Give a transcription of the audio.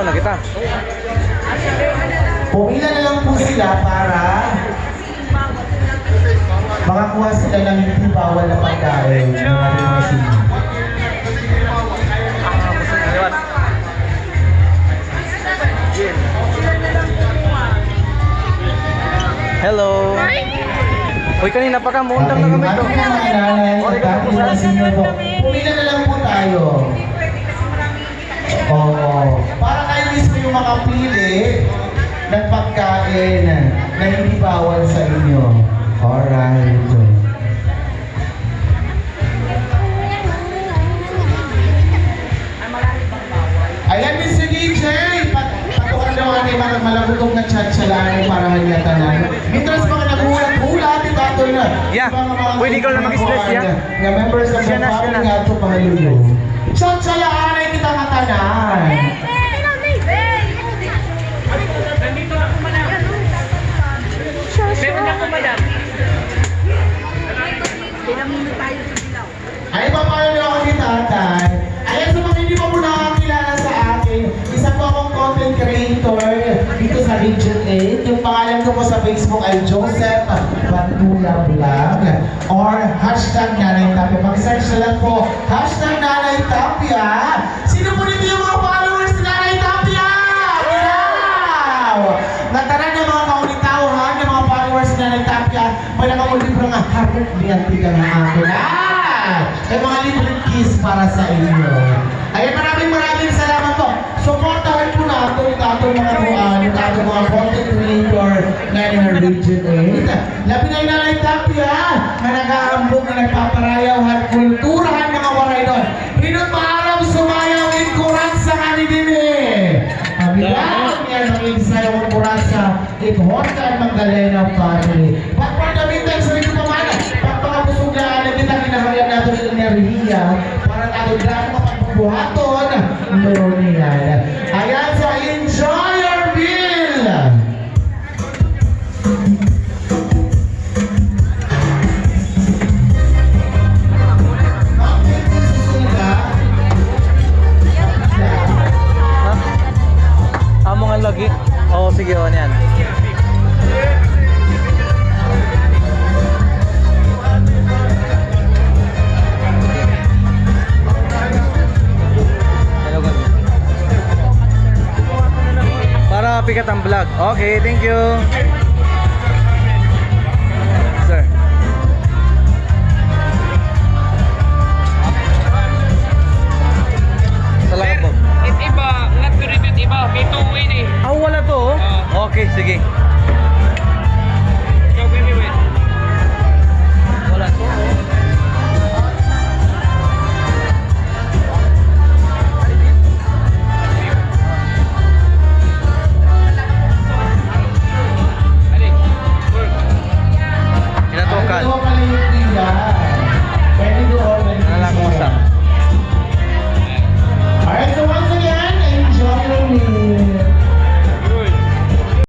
na kita. Pumila na lang po sila para makakuha sila ng hindi bawal na pagkain ng ating mga sino. Hello. Uy, kanina pa ka, muundang na kami to. Pumila na lang po tayo. Oo. Para kayo mismo yung makapili ng pagkain na hindi bawal sa inyo. Alright. Ayan, Mr. DJ! Patukan daw ang mga malabutong na chat-chalani para hanyatanan. Mitras mga nagulat-gulat, itato na. Yeah. Pwede ikaw na mag-stress, yeah? Na members ng Siya na, mga siya na. nga ito pangalulo. Chat-chalani kita matanan. Nandito na ako, madam. Meron ako, madam. Ay, papayo niyo ako ni tatay. Ayan, sa mga hindi pa po nakakilala sa akin, isa po akong content creator dito sa Region 8. Yung pangalan ko po sa Facebook ay Joseph Bandula Vlog or hashtag Nanay Tapia. Mag-search na lang po, hashtag Nanay Tapia. Sino po dito yung mga followers ni Nanay Tapia? Ilaw! Nataran yung mga kaunitauhan, yung mga followers ni Nanay Tapia. May nakamulibro nga, harap niyanti ka na ako na. May mga libreng kiss para sa inyo. Ayan, maraming salamat po. Supportahan po natin itong mga content creator na Region 8. Labi na yung Nanay Tapia na nag-aambog na nagpaparayaw at kulturahan mga waray doon. Pinot maalam sumayaw in kurat sa kanidin eh. Mabilang yan ang insayaw ng kurat sa Iphorta at Magdalena family. Pagpagamitan sa ito pamana, pagpakapusuglaan kita kinahayag natin ng enerhiya para natin grabe mapagbuhaton meron niyan. Ayan, so enjoy your meal! Amo nga lagi. Oo, sige, o yan. Para pikat ang vlog. Okay, thank you. Sir. Salamat po. Iba, not to repeat, iba. May two-way eh. Ah, wala to. Oh. Okay, sige.